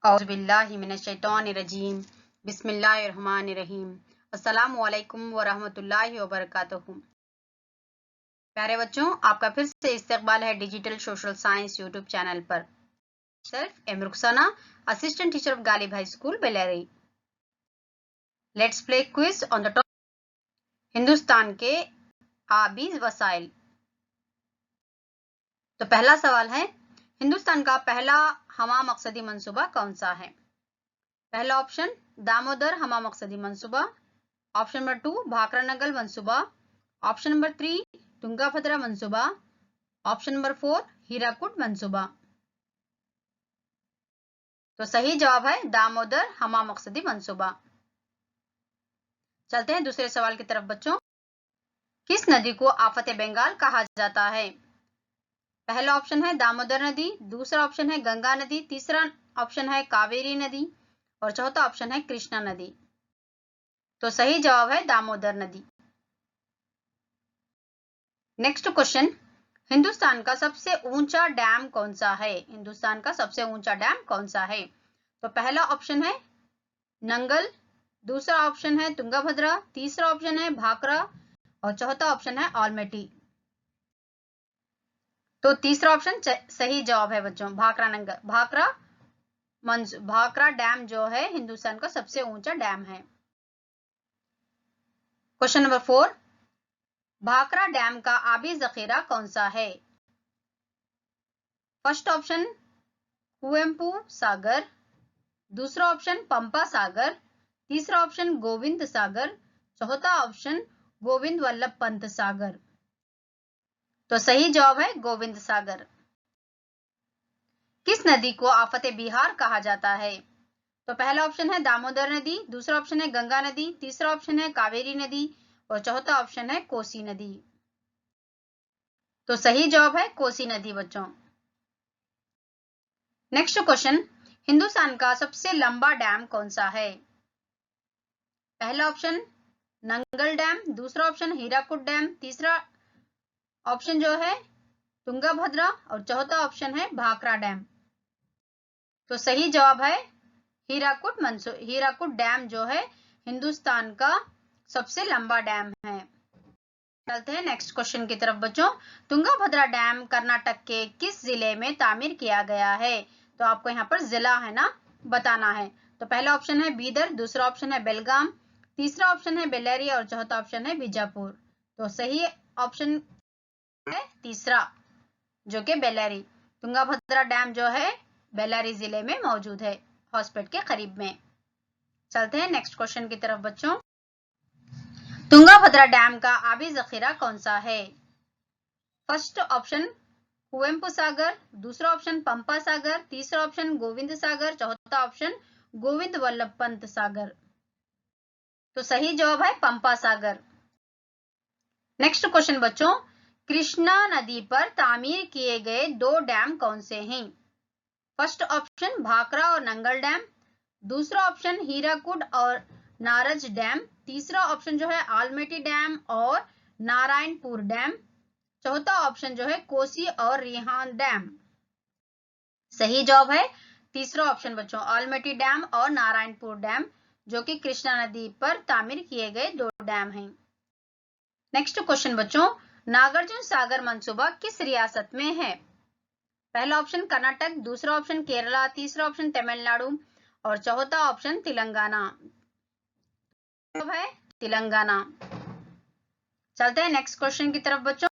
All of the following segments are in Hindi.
औज़ुबिल्लाहिमिनश्शैतानिर्रजीम बिस्मिल्लाहिर्रहमानिर्रहीम अस्सलामु अलैकुम व रहमतुल्लाहि व बरकातुहू। प्यारे बच्चों, आपका फिर से इस्तकबाल है digital social science YouTube channel पर। Self M Rukhsana, assistant teacher of Ghalib high school Bellary. Let's play quiz on the topic Hindustan के आबी वसाइल। तो पहला सवाल है, हिंदुस्तान का पहला हमा मकसदी मंसूबा कौन सा है? पहला ऑप्शन दामोदर हमा मकसदी मंसूबा, ऑप्शन नंबर 2 भाखरा नंगल मंसूबा, ऑप्शन नंबर 3 तुंगाभद्रा मंसूबा, ऑप्शन नंबर 4 हीराकुड मंसूबा। तो सही जवाब है दामोदर हमा मकसदी मंसूबा। चलते हैं दूसरे सवाल की तरफ बच्चों। किस नदी को आफत बंगाल कहा जाता है? पहला ऑप्शन है दामोदर नदी, दूसरा ऑप्शन है गंगा नदी, तीसरा ऑप्शन है कावेरी नदी और चौथा ऑप्शन है कृष्णा नदी। तो सही जवाब है दामोदर नदी। नेक्स्ट क्वेश्चन, हिंदुस्तान का सबसे ऊंचा डैम कौन सा है? हिंदुस्तान का सबसे ऊंचा डैम कौन सा है? तो पहला ऑप्शन है नंगल, दूसरा ऑप्शन है तुंगाभद्रा, तीसरा ऑप्शन है भाखरा और चौथा ऑप्शन है ऑलमेटी। तो तीसरा ऑप्शन सही जवाब है बच्चों, भाखरा नंगल। भाखरा डैम जो है हिंदुस्तान का सबसे ऊंचा डैम है। क्वेश्चन नंबर 4, भाखरा डैम का आबी जखीरा कौन सा है? फर्स्ट ऑप्शन कुवेम्पू सागर, दूसरा ऑप्शन पंपा सागर, तीसरा ऑप्शन गोविंद सागर, चौथा ऑप्शन गोविंद वल्लभ पंत सागर। तो सही जवाब है गोविंद सागर। किस नदी को आफत बिहार कहा जाता है? तो पहला ऑप्शन है दामोदर नदी, दूसरा ऑप्शन है गंगा नदी, तीसरा ऑप्शन है कावेरी नदी और चौथा ऑप्शन है कोसी नदी। तो सही जवाब है कोसी नदी बच्चों। नेक्स्ट क्वेश्चन, हिंदुस्तान का सबसे लंबा डैम कौन सा है? पहला ऑप्शन नंगल डैम, दूसरा ऑप्शन हीराकुड डैम, तीसरा ऑप्शन जो है तुंगाभद्रा और चौथा ऑप्शन है भाखरा डैम। तो सही जवाब है हीराकुड डैम जो है हिंदुस्तान का सबसे लंबा डैम है। चलते हैं नेक्स्ट क्वेश्चन की तरफ बच्चों। तुंगाभद्रा डैम कर्नाटक के किस जिले में तामीर किया गया है? तो आपको यहाँ पर जिला है ना बताना है। तो पहला ऑप्शन है बीदर, दूसरा ऑप्शन है बेलगाम, तीसरा ऑप्शन है बेल्लारी और चौथा ऑप्शन है बीजापुर। तो सही ऑप्शन है तीसरा जो कि बेल्लारी। तुंगाभद्रा डैम जो है बेल्लारी जिले में मौजूद है, हॉस्पिटल के करीब में। चलते हैं नेक्स्ट क्वेश्चन की तरफ बच्चों। तुंगाभद्रा डैम का आबी जखीरा कौन सा है? फर्स्ट ऑप्शन कुवेम्पू सागर, दूसरा ऑप्शन पंपा सागर, तीसरा ऑप्शन गोविंद सागर, चौथा ऑप्शन गोविंद वल्लभ पंत सागर। तो सही जवाब है पंपा सागर। नेक्स्ट क्वेश्चन बच्चों, कृष्णा नदी पर तामीर किए गए दो डैम कौन से हैं? फर्स्ट ऑप्शन भाखरा और नंगल डैम, दूसरा ऑप्शन हीराकुड और नारज डैम, तीसरा ऑप्शन जो है आलमेटी डैम और नारायणपुर डैम, चौथा ऑप्शन जो है कोसी और रिहान डैम। सही जवाब है तीसरा ऑप्शन बच्चों, आलमेटी डैम और नारायणपुर डैम जो कि कृष्णा नदी पर तामीर किए गए दो डैम हैं। नेक्स्ट क्वेश्चन बच्चों, नागार्जुन सागर मंसूबा किस रियासत में है? पहला ऑप्शन कर्नाटक, दूसरा ऑप्शन केरला, तीसरा ऑप्शन तमिलनाडु और चौथा ऑप्शन तेलंगाना। है तेलंगाना। चलते हैं नेक्स्ट क्वेश्चन की तरफ बच्चों।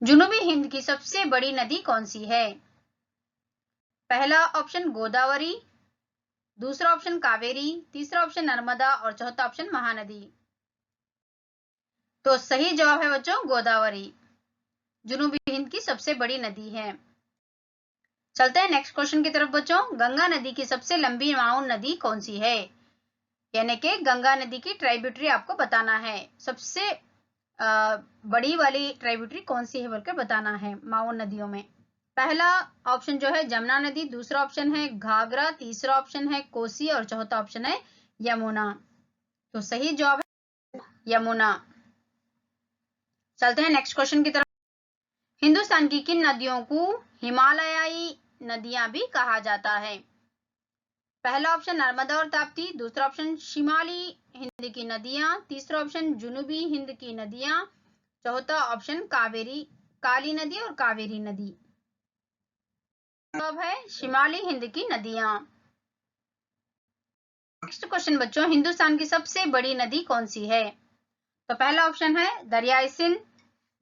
जुनूबी हिंद की सबसे बड़ी नदी कौन सी है? पहला ऑप्शन गोदावरी, दूसरा ऑप्शन कावेरी, तीसरा ऑप्शन नर्मदा और चौथा ऑप्शन महानदी। तो सही जवाब है बच्चों गोदावरी, जुनूबी हिंद की सबसे बड़ी नदी है। चलते हैं नेक्स्ट क्वेश्चन की तरफ बच्चों। गंगा नदी की सबसे लंबी माउन नदी कौन सी है? यानी कि गंगा नदी की ट्राइब्यूटरी आपको बताना है, सबसे बड़ी वाली ट्राइब्यूटरी कौन सी है बोलकर बताना है माउन नदियों में। पहला ऑप्शन जो है जमुना नदी, दूसरा ऑप्शन है घाघरा, तीसरा ऑप्शन है कोसी और चौथा ऑप्शन है यमुना। तो सही जवाब है यमुना। चलते हैं नेक्स्ट क्वेश्चन की तरफ। हिंदुस्तान की किन नदियों को हिमालयाई नदियां भी कहा जाता है? पहला ऑप्शन नर्मदा और ताप्ती, दूसरा ऑप्शन शिमाली हिंद की नदियां, तीसरा ऑप्शन जुनूबी हिंद की नदियां, चौथा ऑप्शन कावेरी, काली नदी और कावेरी नदी। जवाब है शिमाली हिंद की नदियां। नेक्स्ट क्वेश्चन बच्चों, हिंदुस्तान की सबसे बड़ी नदी कौन सी है? तो पहला ऑप्शन है दरियाई सिंध,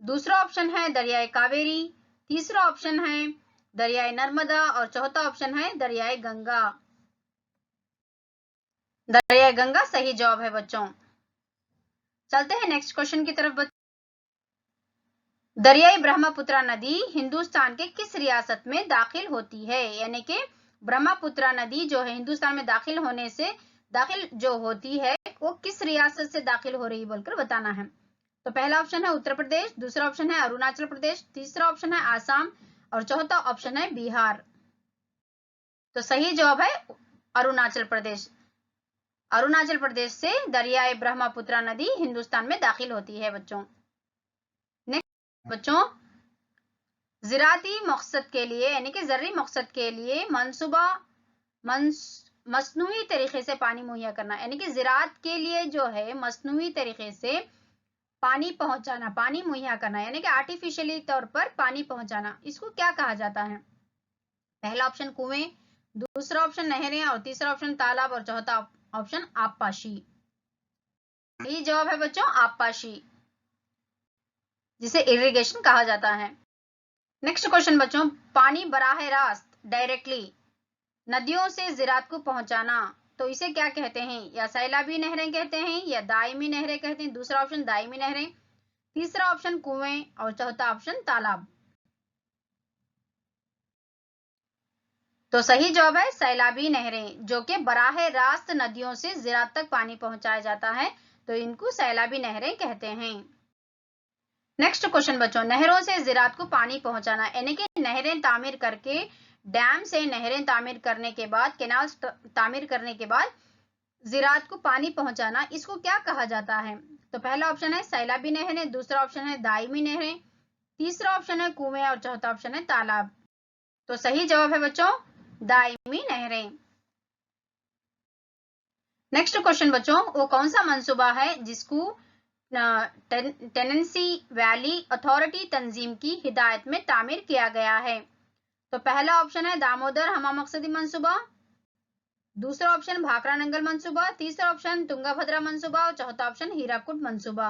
दूसरा ऑप्शन है दरियाई कावेरी, तीसरा ऑप्शन है दरियाई नर्मदा और चौथा ऑप्शन है दरियाई गंगा। दरियाई गंगा सही जवाब है बच्चों। चलते हैं नेक्स्ट क्वेश्चन की तरफ। दरियाई ब्रह्मपुत्रा नदी हिंदुस्तान के किस रियासत में दाखिल होती है? यानी कि ब्रह्मपुत्रा नदी जो है हिंदुस्तान में दाखिल जो होती है वो किस रियासत से दाखिल हो रही बोलकर बताना है। तो पहला ऑप्शन है उत्तर प्रदेश, दूसरा ऑप्शन है अरुणाचल प्रदेश, तीसरा ऑप्शन है आसाम और चौथा ऑप्शन है बिहार। तो सही जवाब है अरुणाचल प्रदेश। अरुणाचल प्रदेश से दरियाई ब्रह्मपुत्रा नदी हिंदुस्तान में दाखिल होती है बच्चों। नेक्स्ट बच्चों, ज़राती मकसद के लिए यानी कि ज़रूरी मकसद के लिए मसनूई तरीके से पानी मुहैया करना, यानी कि ज़राअत के लिए जो है मसनूई तरीके से पानी पहुंचाना, पानी मुहैया करना, यानी कि आर्टिफिशियली तौर पर पानी पहुंचाना, इसको क्या कहा जाता है? पहला ऑप्शन कुएं, दूसरा ऑप्शन नहरें और तीसरा ऑप्शन तालाब और चौथा ऑप्शन आबपाशी। यही जवाब है बच्चों आबपाशी, जिसे इरिगेशन कहा जाता है। नेक्स्ट क्वेश्चन बच्चों, पानी बराह रास्त डायरेक्टली नदियों से ज़राअत को पहुंचाना, तो इसे क्या कहते हैं? या सैलाबी नहरें कहते हैं या दायमी नहरें कहते हैं। दूसरा ऑप्शन दायमी नहरें, तीसरा ऑप्शन कुएं और चौथा ऑप्शन तालाब। तो सही जवाब है सैलाबी नहरें, जो कि बराह रास्त नदियों से ज़राअत तक पानी पहुंचाया जाता है, तो इनको सैलाबी नहरें कहते हैं। नेक्स्ट क्वेश्चन बच्चों, नहरों से ज़राअत को पानी पहुंचाना, यानी कि नहरें तामीर करके, डैम से नहरें तामीर करने के बाद, कैनाल तामीर करने के बाद ज़राअत को पानी पहुंचाना, इसको क्या कहा जाता है? तो पहला ऑप्शन है सैलाबी नहरें, दूसरा ऑप्शन है दायमी नहरें, तीसरा ऑप्शन है कुएं और चौथा ऑप्शन है तालाब। तो सही जवाब है बच्चों दायमी नहरें। नेक्स्ट क्वेश्चन बच्चों, वो कौन सा मंसूबा है जिसको टेनेंसी वैली अथॉरिटी तंजीम की हिदायत में तामीर किया गया है? तो पहला ऑप्शन है दामोदर हमा मकसदी मंसूबा, दूसरा ऑप्शन भाखड़ा नंगल मंसूबा, तीसरा ऑप्शन तुंगाभद्रा मंसूबा और चौथा ऑप्शन हीराकुड मंसूबा।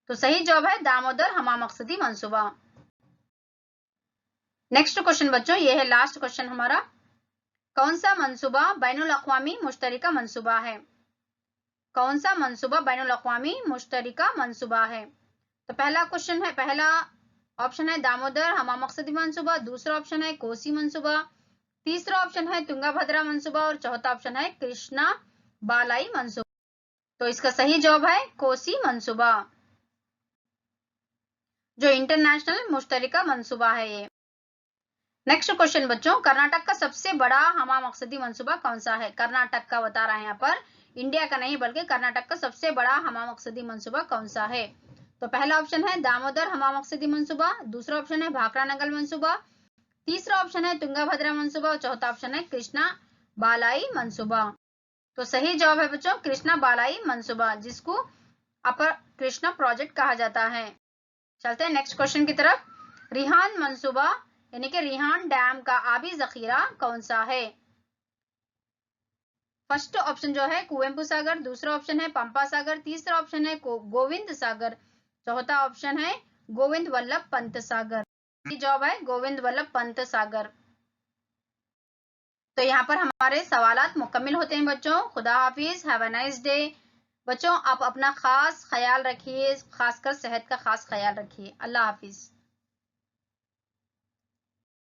तो सही जवाब है दामोदर हमा मकसदी मंसूबा। नेक्स्ट क्वेश्चन बच्चों, ये है लास्ट क्वेश्चन हमारा, कौन सा मंसूबा बैनुल अक़वामी मुश्तरिका मंसूबा है? कौन सा मंसूबा बैनुल अक़वामी मुश्तरिका मंसूबा है? तो पहला ऑप्शन है दामोदर हमा मकसदी मंसूबा, दूसरा ऑप्शन है कोसी मंसूबा, तीसरा ऑप्शन है तुंगाभद्रा मंसूबा और चौथा ऑप्शन है कृष्णा बालाई मंसूबा। तो इसका सही जवाब है कोसी मंसूबा, जो इंटरनेशनल मुश्तरिका मंसूबा है ये। नेक्स्ट क्वेश्चन बच्चों, कर्नाटक का सबसे बड़ा हमा मकसदी मंसूबा कौन सा है? कर्नाटक का बता रहा है यहाँ पर, इंडिया का नहीं बल्कि कर्नाटक का सबसे बड़ा हमा मकसदी मंसूबा कौन सा है? तो पहला ऑप्शन है दामोदर हमा मकसदी मंसूबा, दूसरा ऑप्शन है भाखड़ा नंगल मंसूबा, तीसरा ऑप्शन है तुंगाभद्रा मंसूबा और चौथा ऑप्शन है कृष्णा बालाई मंसूबा। तो सही जवाब है बच्चों कृष्णा बालाई मंसूबा, जिसको अपर कृष्णा प्रोजेक्ट कहा जाता है। चलते हैं नेक्स्ट क्वेश्चन की तरफ। रिहान मंसूबा यानी कि रिहान डैम का आबी जखीरा कौन सा है? फर्स्ट ऑप्शन जो है कुवेम्पू सागर, दूसरा ऑप्शन है पंपा सागर, तीसरा ऑप्शन है गोविंद सागर, चौथा ऑप्शन है गोविंद वल्लभ पंत सागर। जवाब है गोविंद वल्लभ पंत सागर। तो यहाँ पर हमारे सवालात मुकम्मिल होते हैं बच्चों। खुदा हाफिज, हैव अ नाइस डे। बच्चों आप अपना खास ख्याल रखिए, खासकर सेहत का खास ख्याल रखिए। अल्लाह हाफिज।